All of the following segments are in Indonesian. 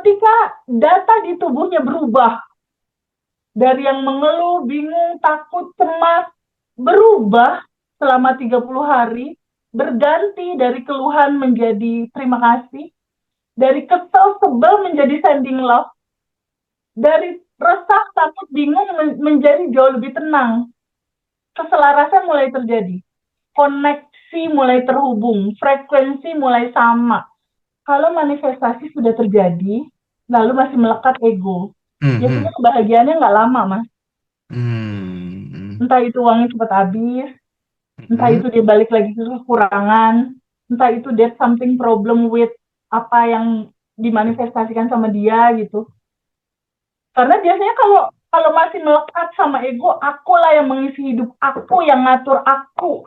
Ketika data di tubuhnya berubah, dari yang mengeluh, bingung, takut, cemas, berubah selama 30 hari, berganti dari keluhan menjadi terima kasih, dari kesel, sebel menjadi sending love, dari resah, takut, bingung menjadi jauh lebih tenang. Keselarasan mulai terjadi. Koneksi mulai terhubung, frekuensi mulai sama. Kalau manifestasi sudah terjadi, lalu masih melekat ego, biasanya Mhm. kebahagiaannya nggak lama, Mas. Hmm. Entah itu uangnya cepat habis, entah Mhm. itu dia balik lagi ke kekurangan, entah itu dia something problem with apa yang dimanifestasikan sama dia gitu. Karena biasanya kalau kalau masih melekat sama ego, akulah yang mengisi hidup, aku yang ngatur, aku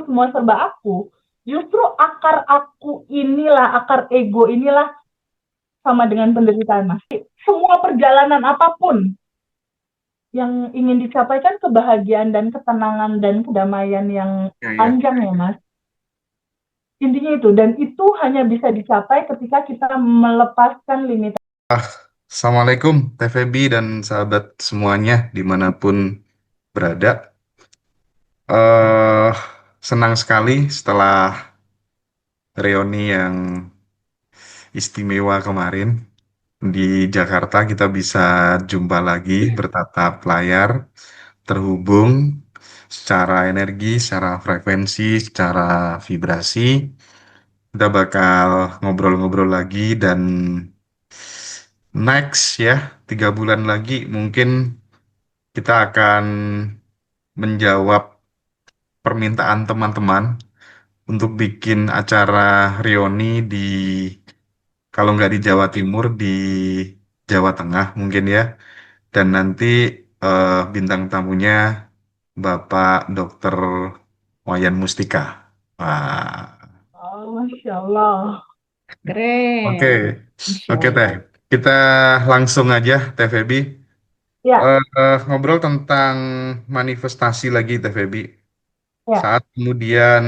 semua serba aku. Justru akar aku inilah, akar ego inilah sama dengan penderitaan, Mas. Semua perjalanan apapun yang ingin dicapai kan kebahagiaan dan ketenangan dan kedamaian yang Ya, ya. panjang ya, Mas. Intinya itu, dan itu hanya bisa dicapai ketika kita melepaskan limit. Assalamualaikum, Teh Feby dan sahabat semuanya dimanapun berada. eh Senang sekali setelah reuni yang istimewa kemarin di Jakarta kita bisa jumpa lagi bertatap layar, terhubung secara energi, secara frekuensi, secara vibrasi. Kita bakal ngobrol-ngobrol lagi dan next ya, 3 bulan lagi mungkin kita akan menjawab permintaan teman-teman untuk bikin acara reuni di, kalau nggak di Jawa Timur, di Jawa Tengah mungkin ya. Dan nanti bintang tamunya Bapak Dokter Wayan Mustika. Wah, Oh, Masya Allah. oke, Keren. Masya oke Teh. Allah. Kita langsung aja, Teh Feby. Ya, Ngobrol tentang manifestasi lagi, Teh Feby. ya. Saat kemudian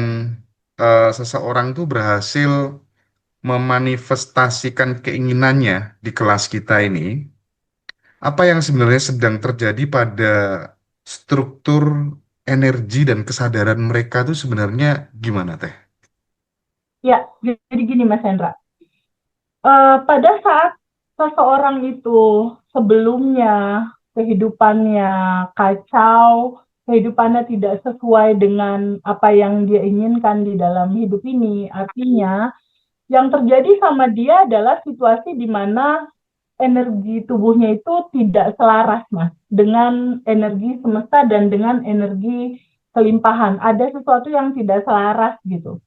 seseorang tuh berhasil memanifestasikan keinginannya di kelas kita ini, apa yang sebenarnya sedang terjadi pada struktur energi dan kesadaran mereka tuh sebenarnya gimana, Teh? Ya, jadi gini Mas Hendra. Pada saat seseorang itu sebelumnya kehidupannya kacau, kehidupannya tidak sesuai dengan apa yang dia inginkan di dalam hidup ini, artinya yang terjadi sama dia adalah situasi di mana energi tubuhnya itu tidak selaras, Mas, dengan energi semesta dan dengan energi kelimpahan. Ada sesuatu yang tidak selaras gitu.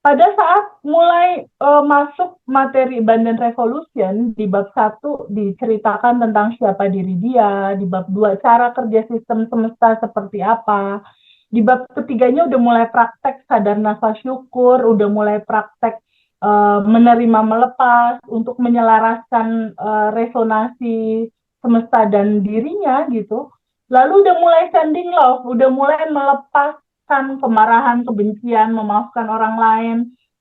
Pada saat mulai masuk materi Abundant Revolution, di bab 1 diceritakan tentang siapa diri dia, di bab 2 cara kerja sistem semesta seperti apa, di bab ketiganya udah mulai praktek sadar nafas syukur, udah mulai praktek menerima melepas untuk menyelaraskan resonasi semesta dan dirinya gitu. Lalu udah mulai sending love, udah mulai melepaskan kemarahan, kebencian, memaafkan orang lain,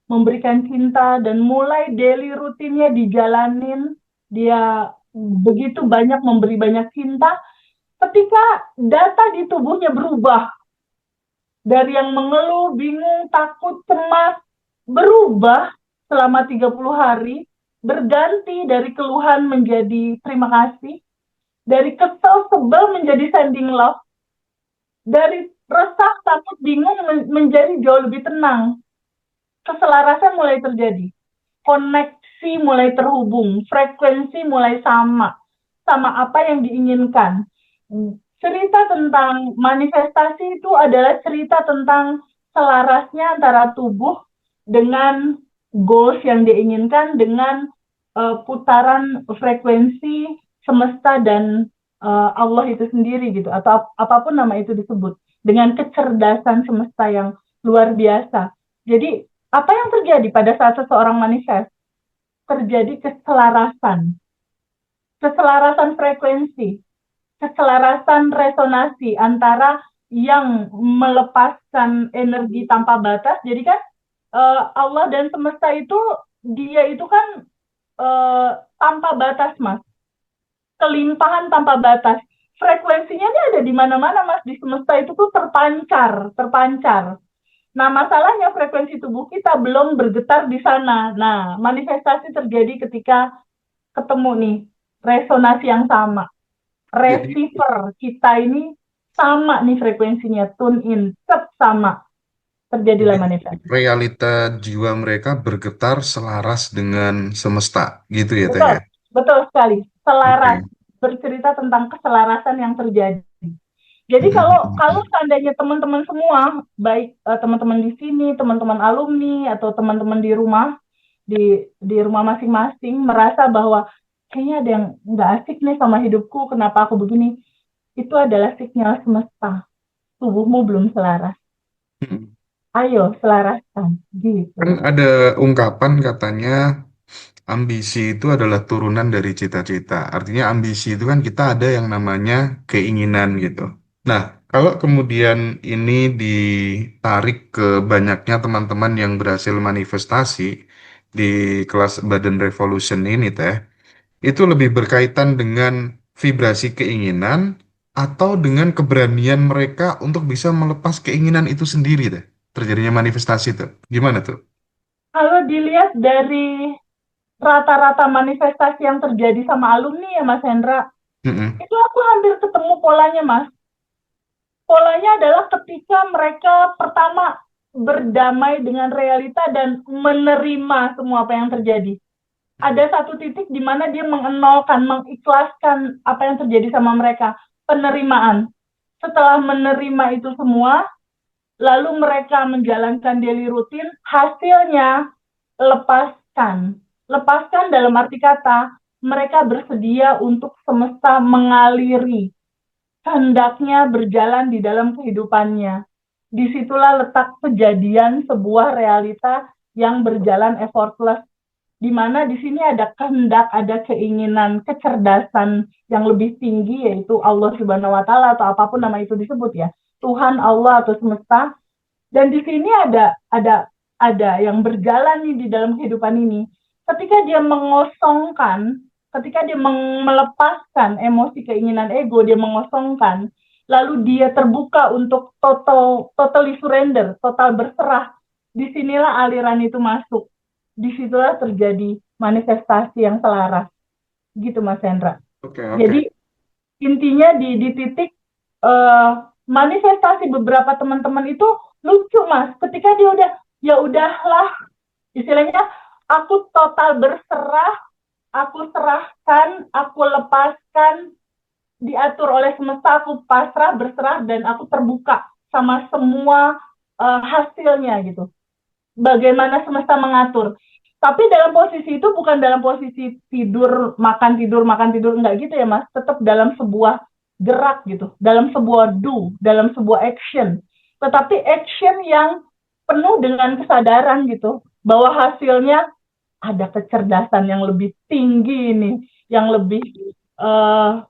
memberikan cinta, dan mulai daily rutinnya dijalanin. Dia begitu banyak memberi banyak cinta. Ketika data di tubuhnya berubah, dari yang mengeluh, bingung, takut, cemas, berubah selama 30 hari, berganti dari keluhan menjadi terima kasih, dari kesel, sebel menjadi sending love, dari resah, takut, bingung menjadi jauh lebih tenang. Keselarasan mulai terjadi. Koneksi mulai terhubung, frekuensi mulai sama, sama apa yang diinginkan. Cerita tentang manifestasi itu adalah cerita tentang selarasnya antara tubuh dengan goals yang diinginkan dengan putaran frekuensi semesta dan Allah itu sendiri gitu, atau apapun nama itu disebut, dengan kecerdasan semesta yang luar biasa. Jadi apa yang terjadi pada saat seseorang manifest? Terjadi keselarasan, keselarasan frekuensi, keselarasan resonasi antara yang melepaskan energi tanpa batas. Jadi kan Allah dan semesta itu, dia itu kan eh, tanpa batas, Mas. Kelimpahan tanpa batas. Frekuensinya ini ada di mana-mana, Mas. Di semesta itu tuh terpancar, terpancar. Nah, masalahnya frekuensi tubuh kita belum bergetar di sana. Nah, manifestasi terjadi ketika ketemu nih, resonasi yang sama. Jadi Receiver kita ini sama nih frekuensinya, tune in, cep sama. Terjadilah jadi manifest. realita jiwa mereka bergetar selaras dengan semesta, gitu ya Teh Betul, ya? betul sekali. Selaras, Oke. bercerita tentang keselarasan yang terjadi. Jadi kalau kalau Mm-mm. seandainya teman-teman semua, baik teman-teman di sini, teman-teman alumni atau teman-teman di rumah masing-masing merasa bahwa kayaknya ada yang nggak asik nih sama hidupku, kenapa aku begini? Itu adalah sinyal semesta. Tubuhmu belum selaras. Mm-mm. Ayo selaraskan, gitu. Kan ada ungkapan katanya ambisi itu adalah turunan dari cita-cita. Artinya ambisi itu kan kita ada yang namanya keinginan gitu. Nah, kalau kemudian ini ditarik ke banyaknya teman-teman yang berhasil manifestasi di kelas Badan Revolution ini teh, itu lebih berkaitan dengan vibrasi keinginan atau dengan keberanian mereka untuk bisa melepas keinginan itu sendiri teh. Terjadinya manifestasi tuh. Gimana tuh? Kalau dilihat dari rata-rata manifestasi yang terjadi sama alumni ya Mas Hendra, Mm-mm. itu aku hampir ketemu polanya Mas. Polanya adalah ketika mereka pertama berdamai dengan realita dan menerima semua apa yang terjadi. Ada satu titik di mana dia mengenolkan, mengikhlaskan apa yang terjadi sama mereka. Penerimaan. Setelah menerima itu semua, lalu mereka menjalankan daily rutin, hasilnya lepaskan. Lepaskan dalam arti kata, mereka bersedia untuk semesta mengaliri hendaknya berjalan di dalam kehidupannya. Disitulah letak kejadian sebuah realita yang berjalan effortless, di mana di sini ada kehendak, ada keinginan, kecerdasan yang lebih tinggi, yaitu Allah Subhanahu Wa Taala atau apapun nama itu disebut ya, Tuhan, Allah atau semesta. Dan di sini ada yang berjalan nih di dalam kehidupan ini. Ketika dia mengosongkan, ketika dia melepaskan emosi keinginan ego, dia mengosongkan, lalu dia terbuka untuk totally surrender, total berserah. Disinilah aliran itu masuk. Disitulah terjadi manifestasi yang selaras. Gitu Mas Hendra. Oke, oke. Jadi intinya di titik manifestasi beberapa teman-teman itu lucu Mas, ketika dia udah ya udahlah, istilahnya aku total berserah, aku serahkan, aku lepaskan, diatur oleh semesta, aku pasrah berserah dan aku terbuka sama semua hasilnya gitu, bagaimana semesta mengatur. Tapi dalam posisi itu bukan dalam posisi tidur makan tidur, enggak gitu ya Mas. Tetap dalam sebuah gerak gitu, dalam sebuah do, dalam sebuah action. Tetapi action yang penuh dengan kesadaran gitu, bahwa hasilnya ada kecerdasan yang lebih tinggi nih, yang lebih uh,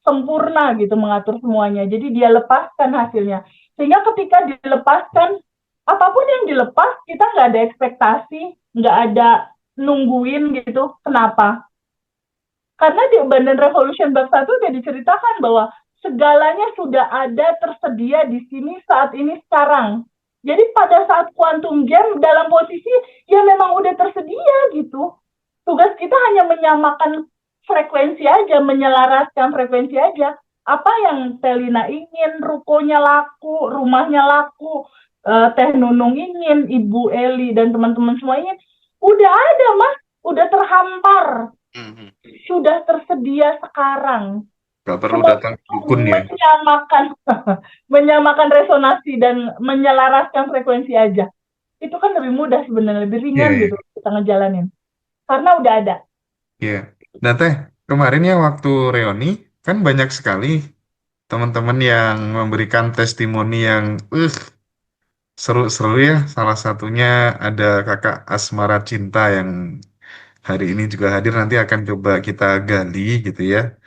sempurna gitu mengatur semuanya. Jadi dia lepaskan hasilnya. Sehingga ketika dilepaskan, apapun yang dilepas, kita nggak ada ekspektasi, nggak ada nungguin gitu. Kenapa? Karena di Abundant Revolution bab 1 udah diceritakan bahwa segalanya sudah ada tersedia di sini saat ini sekarang. Jadi pada saat quantum jam dalam posisi ya memang udah tersedia gitu. Tugas kita hanya menyamakan frekuensi aja, menyelaraskan frekuensi aja. Apa yang Telina ingin, rukonya laku, rumahnya laku, Teh Nunung ingin, Ibu Eli dan teman-teman semua ingin, udah ada Mas, udah terhampar, Mhm. sudah tersedia sekarang. Gak perlu Cuma datang dukun ya. menyamakan menyamakan resonasi dan menyelaraskan frekuensi aja. Itu kan lebih mudah sebenarnya, lebih Iya, ringan iya. gitu kita ngejalanin. Karena udah ada. Iya. Nah, Teh, kemarin ya waktu reuni, kan banyak sekali teman-teman yang memberikan testimoni yang seru-seru ya. Salah satunya ada kakak Asmara Cinta yang hari ini juga hadir, nanti akan coba kita gali gitu ya.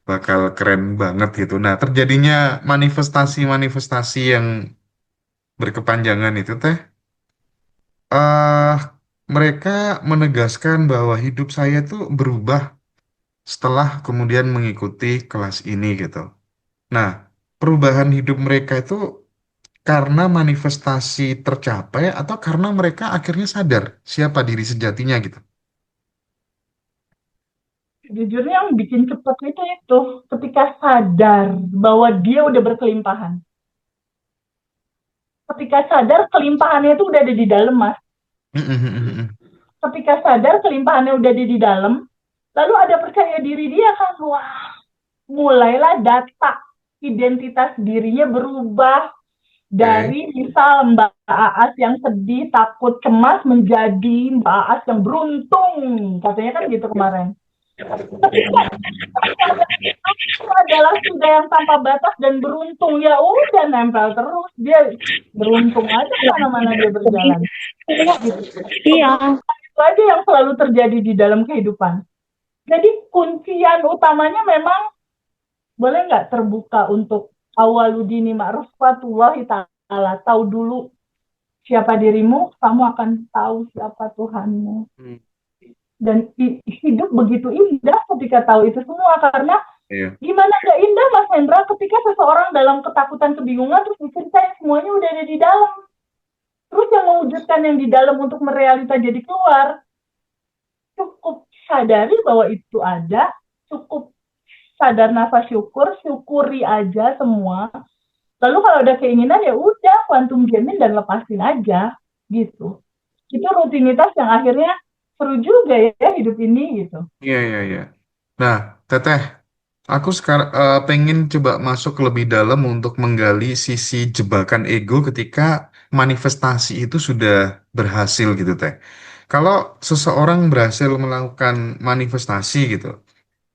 Bakal keren banget gitu. Nah, terjadinya manifestasi-manifestasi yang berkepanjangan itu, Teh. mereka menegaskan bahwa hidup saya tuh berubah setelah kemudian mengikuti kelas ini gitu. Nah, perubahan hidup mereka itu karena manifestasi tercapai atau karena mereka akhirnya sadar siapa diri sejatinya gitu. Jujurnya yang bikin cepet itu ketika sadar bahwa dia udah berkelimpahan. Ketika sadar kelimpahannya itu udah ada di dalam, Mas. Ketika sadar kelimpahannya udah ada di dalam, lalu ada percaya diri dia kan, wah, mulailah data identitas dirinya berubah Oke. dari misal Mbak Aas yang sedih, takut, cemas menjadi Mbak Aas yang beruntung, katanya kan gitu kemarin. Ketika sadar itu adalah sudah yang tanpa batas dan beruntung, ya udah nempel terus dia beruntung aja kemana-mana dia berjalan. Gitu. Iya. Itu aja yang selalu terjadi di dalam kehidupan. Jadi kuncian utamanya memang boleh nggak terbuka untuk awaludini ma'rifatullahi ta'ala. Tahu dulu siapa dirimu, kamu akan tahu siapa Tuhanmu. Hmm. Dan hidup begitu indah ketika tahu itu semua. Karena Iya. gimana gak indah Mas Hendra ketika seseorang dalam ketakutan kebingungan terus diceritain semuanya udah ada di dalam. Terus yang mewujudkan yang di dalam untuk merealita jadi keluar. Cukup sadari bahwa itu ada, cukup sadar nafas syukur, syukuri aja semua. Lalu kalau ada keinginan ya udah kuantum jamin dan lepasin aja gitu. Itu rutinitas yang akhirnya seru juga ya hidup ini gitu. Iya, iya, iya. Nah, Teteh, aku sekarang pengen coba masuk lebih dalam untuk menggali sisi jebakan ego ketika manifestasi itu sudah berhasil gitu, Teh. Kalau seseorang berhasil melakukan manifestasi gitu,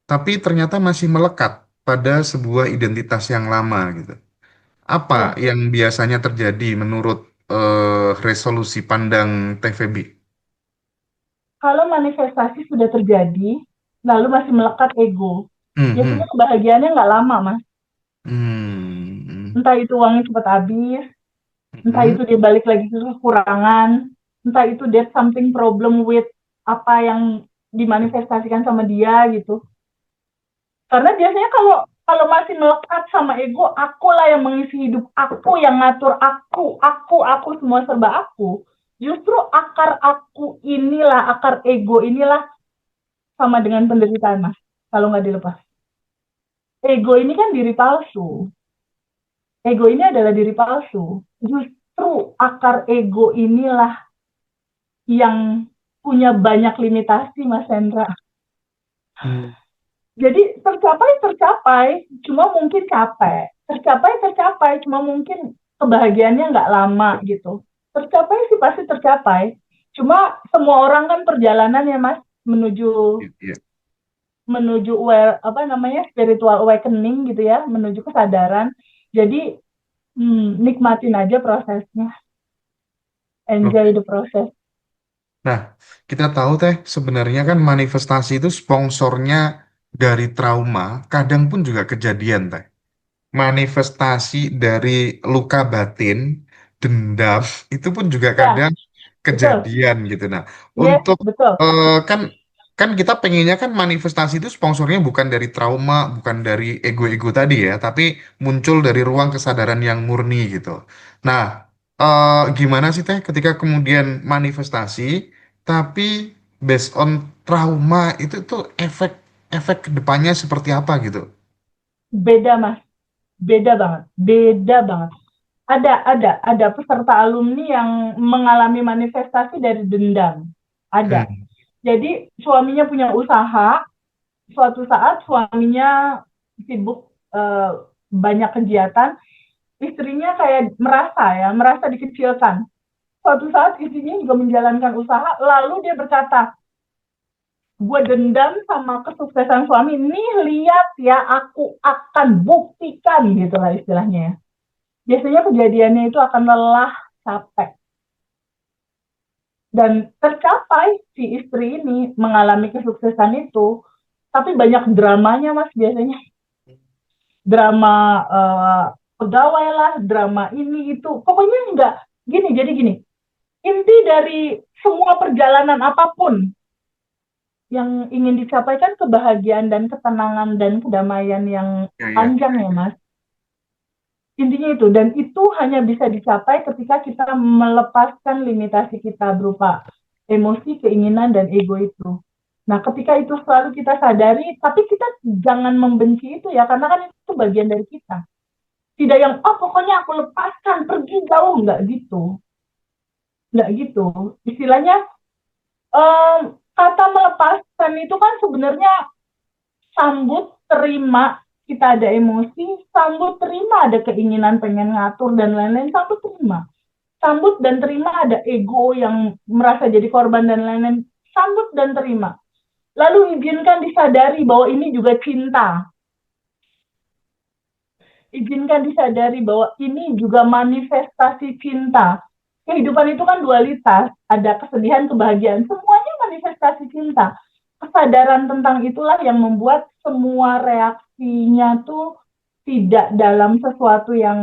tapi ternyata masih melekat pada sebuah identitas yang lama gitu. Apa Ya, yang biasanya terjadi menurut resolusi pandang TVB? kalau manifestasi sudah terjadi, lalu masih melekat ego, Hmm, biasanya hmm, kebahagiaannya nggak lama, Mas. hmm, Entah itu uangnya cepat habis, entah hmm, itu dia balik lagi ke kekurangan, entah itu dia something problem with apa yang dimanifestasikan sama dia gitu. Karena biasanya kalau kalau masih melekat sama ego, akulah yang mengisi hidup, aku yang ngatur aku semua serba aku. Justru akar aku inilah, akar ego inilah sama dengan penderitaan, Mas. Kalau nggak dilepas. Ego ini kan diri palsu. Ego ini adalah diri palsu. Justru akar ego inilah yang punya banyak limitasi, Mas Hendra. hmm. Jadi tercapai, cuma mungkin capek. Tercapai, cuma mungkin kebahagiaannya nggak lama gitu. Tercapai sih pasti tercapai. Cuma semua orang kan perjalanan ya Mas menuju Iya, iya. menuju apa namanya spiritual awakening gitu ya, menuju kesadaran. Jadi nikmatin aja prosesnya, enjoy Oke. the process. Nah, kita tahu Teh, sebenarnya kan manifestasi itu sponsornya dari trauma, kadang pun juga kejadian Teh. Manifestasi dari luka batin, dendam, itu pun juga Ya, kadang betul. kejadian gitu. Nah, Yes, untuk betul. kan kan kita pengennya kan manifestasi itu sponsornya bukan dari trauma, bukan dari ego-ego tadi ya, tapi muncul dari ruang kesadaran yang murni gitu. Nah, gimana sih Teh ketika kemudian manifestasi, tapi based on trauma itu tuh efek kedepannya seperti apa gitu? Beda Mas, beda banget. Ada peserta alumni yang mengalami manifestasi dari dendam. Ada. Hmm. Jadi suaminya punya usaha, suatu saat suaminya sibuk banyak kegiatan, istrinya kayak merasa dikecilkan. Suatu saat istrinya juga menjalankan usaha, lalu dia berkata, gue dendam sama kesuksesan suami, nih lihat ya aku akan buktikan gitu lah istilahnya. Biasanya kejadiannya itu akan lelah, capek. Dan tercapai si istri ini mengalami kesuksesan itu, tapi banyak dramanya mas biasanya. Drama pegawai lah, drama ini itu. Pokoknya enggak. Jadi gini, inti dari semua perjalanan apapun yang ingin dicapai kan kebahagiaan dan ketenangan dan kedamaian yang Ya, ya. panjang ya Mas. Intinya itu, dan itu hanya bisa dicapai ketika kita melepaskan limitasi kita berupa emosi, keinginan, dan ego itu. Nah, ketika itu selalu kita sadari, tapi kita jangan membenci itu ya, karena kan itu bagian dari kita. Tidak yang, oh pokoknya aku lepaskan, pergi jauh, nggak gitu. Nggak gitu. Istilahnya, em, kata melepaskan itu kan sebenarnya sambut, terima, kita ada emosi, sambut, terima, ada keinginan pengen ngatur dan lain-lain, sambut, terima. Sambut dan terima ada ego yang merasa jadi korban dan lain-lain, sambut dan terima. Lalu izinkan disadari bahwa ini juga cinta. Izinkan disadari bahwa ini juga manifestasi cinta. Kehidupan itu kan dualitas, ada kesedihan, kebahagiaan, semuanya manifestasi cinta. Kesadaran tentang itulah yang membuat semua reaksinya tuh tidak dalam sesuatu yang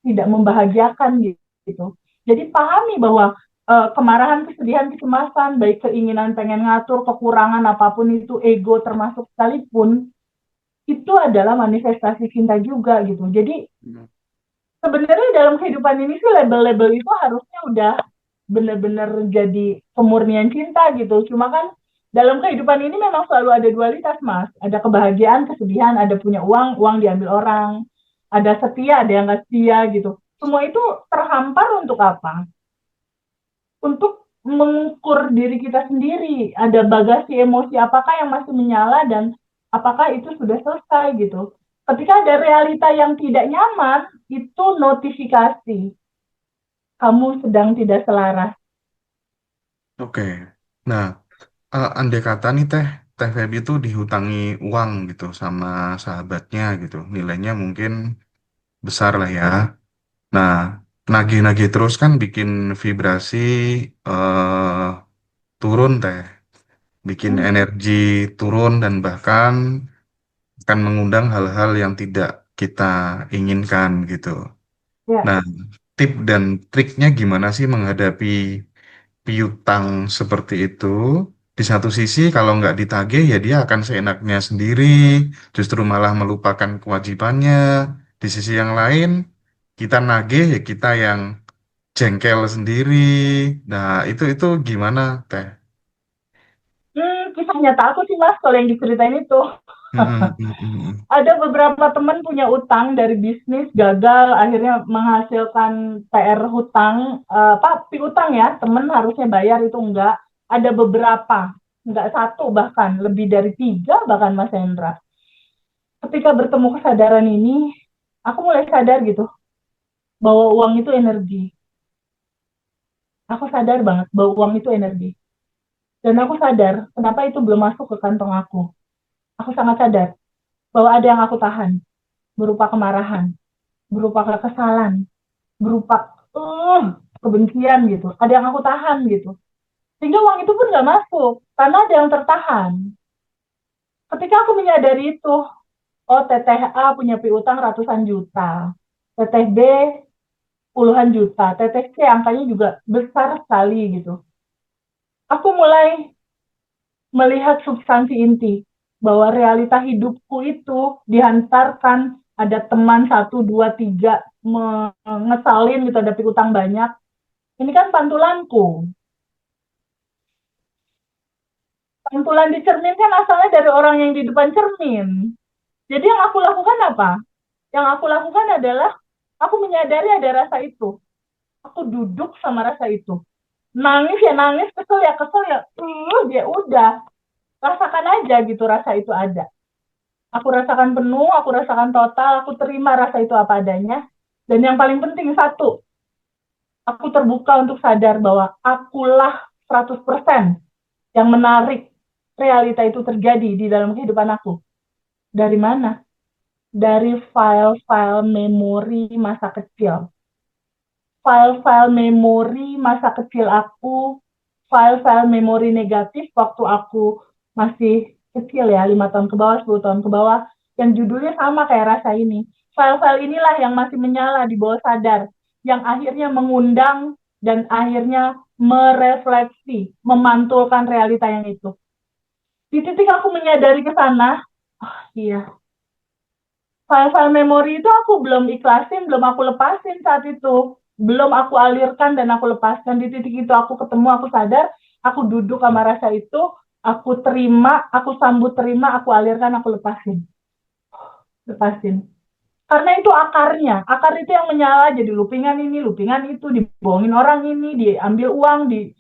tidak membahagiakan gitu. Jadi pahami bahwa kemarahan, kesedihan, kecemasan, baik keinginan pengen ngatur, kekurangan apapun itu, ego termasuk sekalipun, itu adalah manifestasi cinta juga gitu. Jadi sebenarnya dalam kehidupan ini sih label-label itu harusnya udah benar-benar jadi kemurnian cinta gitu. Cuma kan dalam kehidupan ini memang selalu ada dualitas, Mas. Ada kebahagiaan, kesedihan, ada punya uang, uang diambil orang. Ada setia, ada yang nggak setia gitu. Semua itu terhampar untuk apa? Untuk mengukur diri kita sendiri. Ada bagasi emosi apakah yang masih menyala dan apakah itu sudah selesai gitu. Ketika ada realita yang tidak nyaman, itu notifikasi. Kamu sedang tidak selaras. Oke. Nah, andai kata nih Teh Feby itu dihutangi uang gitu sama sahabatnya gitu. Nilainya mungkin besar lah ya. Nah, nagih-nagih terus kan bikin vibrasi eh turun Teh. Bikin Hmm, energi turun dan bahkan akan mengundang hal-hal yang tidak kita inginkan gitu. ya. Nah, tip dan triknya gimana sih menghadapi piutang seperti itu? Di satu sisi kalau nggak ditagih ya dia akan seenaknya sendiri, justru malah melupakan kewajibannya. Di sisi yang lain, kita nagih ya kita yang jengkel sendiri. Nah, itu gimana, Teh? Kisah nyata aku sih Mas, kalau yang diceritain itu. Mm-mm, mm-mm. Ada beberapa teman punya utang dari bisnis, gagal, akhirnya menghasilkan PR hutang, apa, piutang ya, teman harusnya bayar itu enggak. Ada beberapa, enggak satu bahkan, lebih dari tiga bahkan Mas Hendra. Ketika bertemu kesadaran ini, aku mulai sadar gitu, bahwa uang itu energi. Aku sadar banget bahwa uang itu energi. Dan aku sadar, kenapa itu belum masuk ke kantong aku. Aku sangat sadar bahwa ada yang aku tahan, berupa kemarahan, berupa kekesalan, berupa kebencian gitu. Ada yang aku tahan gitu. Sehingga uang itu pun nggak masuk, karena ada yang tertahan. Ketika aku menyadari itu, oh teteh A punya piutang ratusan juta, teteh B puluhan juta, teteh C angkanya juga besar sekali gitu. Aku mulai melihat substansi inti bahwa realita hidupku itu dihantarkan ada teman satu dua tiga ngesalin gitu ada piutang banyak. Ini kan pantulanku. Pantulan di cermin kan asalnya dari orang yang di depan cermin. Jadi yang aku lakukan apa? Yang aku lakukan adalah aku menyadari ada rasa itu. Aku duduk sama rasa itu. Nangis ya nangis, kesel ya, dia udah. Rasakan aja gitu rasa itu ada. Aku rasakan penuh, aku rasakan total, aku terima rasa itu apa adanya. Dan yang paling penting satu, aku terbuka untuk sadar bahwa akulah 100% yang menarik realita itu terjadi di dalam kehidupan aku. Dari mana? Dari file-file memori masa kecil. File-file memori masa kecil aku, file-file memori negatif waktu aku masih kecil ya, 5 tahun ke bawah, 10 tahun ke bawah, yang judulnya sama kayak rasa ini. File-file inilah yang masih menyala di bawah sadar, yang akhirnya mengundang dan akhirnya merefleksi, memantulkan realita yang itu. Di titik aku menyadari ke sana, oh iya, file-file memori itu aku belum ikhlasin, belum aku lepasin saat itu. Belum aku alirkan dan aku lepaskan. Di titik itu aku ketemu, aku sadar, aku duduk sama rasa itu, aku terima, aku sambut terima, aku alirkan, aku lepasin. Lepasin. Karena itu akarnya. Akar itu yang menyala jadi lupingan ini, lupingan itu, dibohongin orang ini, diambil uang, di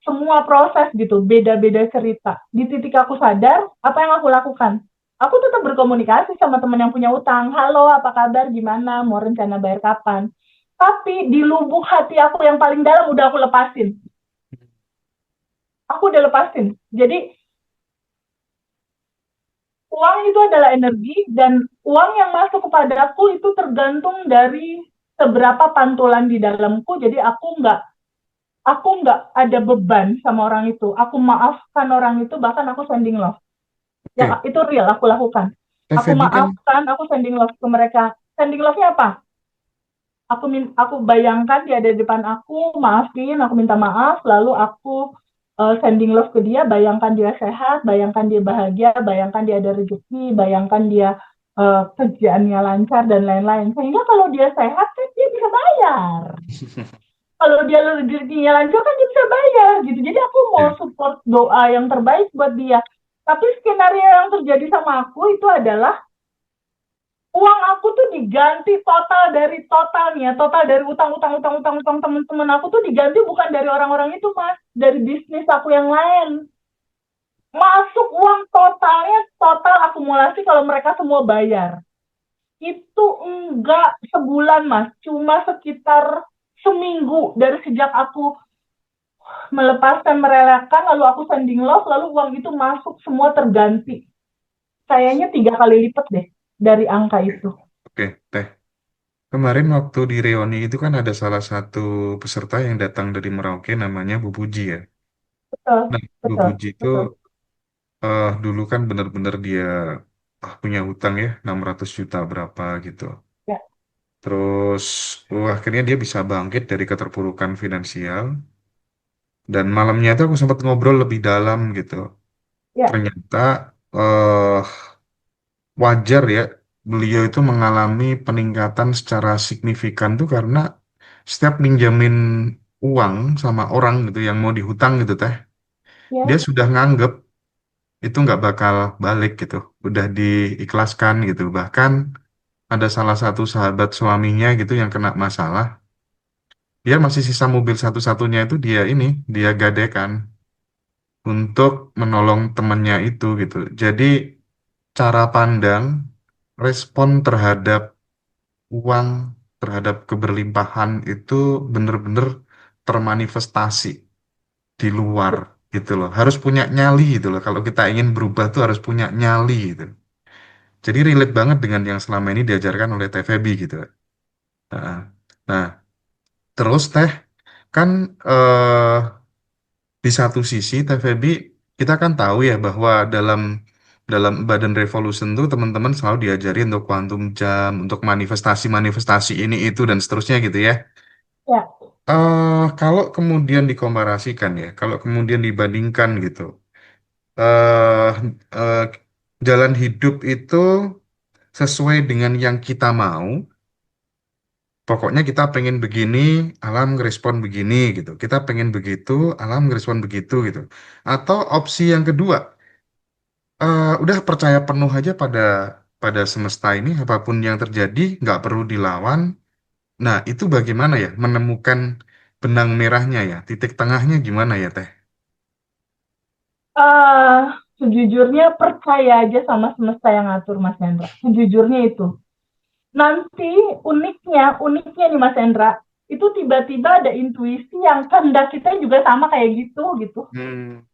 semua proses gitu, beda-beda cerita. Di titik aku sadar, apa yang aku lakukan? Aku tetap berkomunikasi sama teman yang punya utang. Halo, apa kabar? Gimana? Mau rencana bayar kapan? Tapi di lubuk hati aku yang paling dalam udah aku lepasin. Aku udah lepasin. Jadi uang itu adalah energi dan uang yang masuk kepada aku itu tergantung dari seberapa pantulan di dalamku. Jadi aku nggak ada beban sama orang itu. Aku maafkan orang itu, bahkan aku sending love. Yang Oke, itu real aku lakukan. Aku TVB kan, maafkan, aku sending love ke mereka. Sending love-nya apa? Aku bayangkan dia ada di depan aku, maafin, aku minta maaf, lalu aku sending love ke dia, bayangkan dia sehat, bayangkan dia bahagia, bayangkan dia ada rezeki, bayangkan dia kerjaannya lancar dan lain-lain. Sehingga kalau dia sehat kan dia bisa bayar. Kalau dia rezekinya lancar kan dia bisa bayar gitu. Jadi aku mau ya, support doa yang terbaik buat dia. Tapi skenario yang terjadi sama aku itu adalah uang aku tuh diganti totalnya, total dari utang teman-teman aku tuh diganti bukan dari orang-orang itu, Mas, dari bisnis aku yang lain. Masuk uang totalnya, total akumulasi kalau mereka semua bayar. Itu enggak sebulan, Mas, cuma sekitar seminggu dari sejak aku melepaskan, merelakan, lalu aku sending love, lalu uang itu masuk semua terganti. Kayaknya 3 kali lipat deh dari angka itu. oke, Teh. Kemarin waktu di reuni itu kan ada salah satu peserta yang datang dari Merauke namanya Bu Puji ya. Betul, Nah, Bu betul, Puji itu betul. dulu kan bener-bener dia punya hutang ya 600 juta berapa gitu. Ya, Terus akhirnya dia bisa bangkit dari keterpurukan finansial. Dan malamnya itu aku sempat ngobrol lebih dalam gitu. ya, Ternyata eh wajar ya beliau itu mengalami peningkatan secara signifikan tuh karena setiap minjamin uang sama orang gitu yang mau dihutang gitu teh, dia ya, sudah nganggep itu nggak bakal balik gitu, udah diikhlaskan gitu. Bahkan ada salah satu sahabat suaminya gitu yang kena masalah, dia masih sisa mobil satu-satunya itu dia gadekan untuk menolong temannya itu gitu. Jadi cara pandang, respon terhadap uang, terhadap keberlimpahan itu benar-benar termanifestasi di luar gitu loh. Harus punya nyali gitu loh. Kalau kita ingin berubah tuh harus punya nyali gitu. Jadi relate banget dengan yang selama ini diajarkan oleh TVB gitu. Nah, nah, terus teh kan eh, di satu sisi TVB kita kan tahu ya bahwa dalam dalam Badan Revolution tuh teman-teman selalu diajari untuk quantum jam, untuk manifestasi-manifestasi ini itu dan seterusnya gitu ya. ya. Kalau kemudian dikomparasikan ya, kalau kemudian dibandingkan gitu, eh eh, jalan hidup itu sesuai dengan yang kita mau. Pokoknya kita pengen begini, alam ngerespon begini gitu. Kita pengen begitu, alam ngerespon begitu gitu. Atau opsi yang kedua, udah percaya penuh aja pada pada semesta ini, apapun yang terjadi nggak perlu dilawan. Nah, itu bagaimana ya menemukan benang merahnya ya, titik tengahnya gimana ya Teh? eh Sejujurnya percaya aja sama semesta yang ngatur, Mas Hendra. Sejujurnya itu. Nanti uniknya nih Mas Hendra, itu tiba-tiba ada intuisi yang kehendak kita juga sama kayak gitu. Hmm.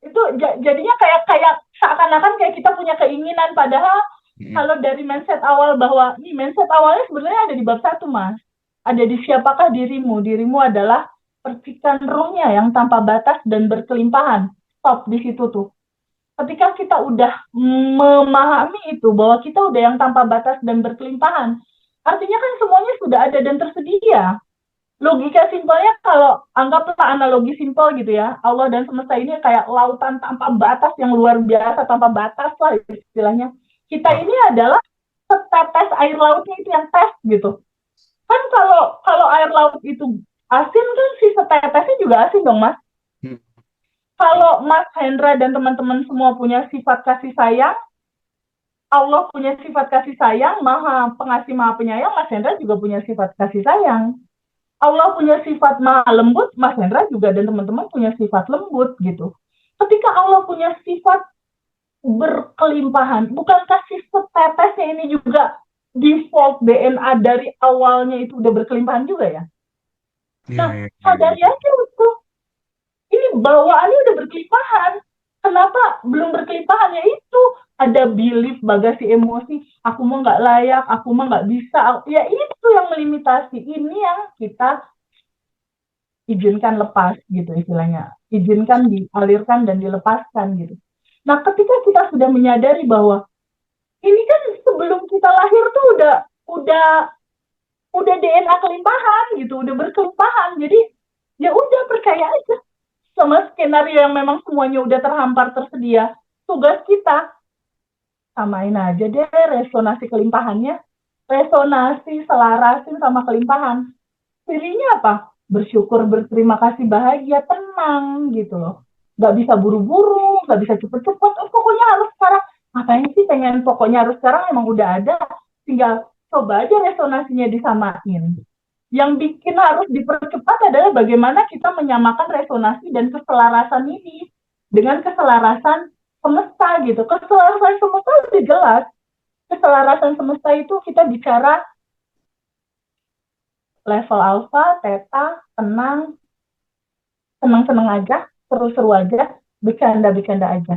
Itu jadinya kayak kayak seakan-akan kayak kita punya keinginan, padahal Mm. kalau dari mindset awal bahwa nih mindset awalnya sebenarnya ada di bab 1, Mas. Ada di siapakah dirimu? Dirimu adalah percikan ruhnya yang tanpa batas dan berkelimpahan. Stop di situ tuh. Ketika kita udah memahami itu bahwa kita udah yang tanpa batas dan berkelimpahan, artinya kan semuanya sudah ada dan tersedia. Logika simpelnya kalau anggaplah analogi simpel gitu ya, Allah dan semesta ini kayak lautan tanpa batas yang luar biasa, tanpa batas lah istilahnya. Kita Wah. ini adalah setetes air lautnya itu yang tes gitu. Kan kalau kalau air laut itu asin kan si setetesnya juga asin dong Mas. Hmm. Kalau Mas Hendra dan teman-teman semua punya sifat kasih sayang, Allah punya sifat kasih sayang, maha pengasih maha penyayang, Mas Hendra juga punya sifat kasih sayang. Allah punya sifat maha lembut, Mas Hendra juga dan teman-teman punya sifat lembut gitu. Ketika Allah punya sifat berkelimpahan, bukankah si setetesnya ini juga default DNA dari awalnya itu udah berkelimpahan juga ya? Iya, Nah, iya, iya, sadari iya. aja itu, ini bawaannya udah berkelimpahan. Kenapa belum berkelimpahan? Ya itu, ada belief bagasi emosi, aku mau nggak layak, aku mau nggak bisa. Ya itu yang melimitasi. Ini yang kita izinkan lepas gitu istilahnya. Izinkan dialirkan dan dilepaskan gitu. Nah, ketika kita sudah menyadari bahwa ini kan sebelum kita lahir tuh udah udah DNA kelimpahan gitu, udah berkelimpahan. Jadi ya udah percaya aja sama skenario yang memang semuanya udah terhampar tersedia. Tugas kita samain aja deh resonansi kelimpahannya, resonasi selarasin sama kelimpahan. Pilihnya apa? Bersyukur, berterima kasih, bahagia, tenang gitu loh. Gak bisa buru-buru, gak bisa cepet-cepet. Oh, pokoknya harus sekarang. Ngapain sih pengen pokoknya harus sekarang, emang udah ada. Tinggal coba aja resonasinya disamain. Yang bikin harus dipercepat adalah bagaimana kita menyamakan resonasi dan keselarasan ini dengan keselarasan semesta gitu. Keselarasan semesta udah jelas. Keselarasan semesta itu kita bicara level alfa, theta, tenang, senang-senang aja, seru-seru aja, bercanda-bercanda aja.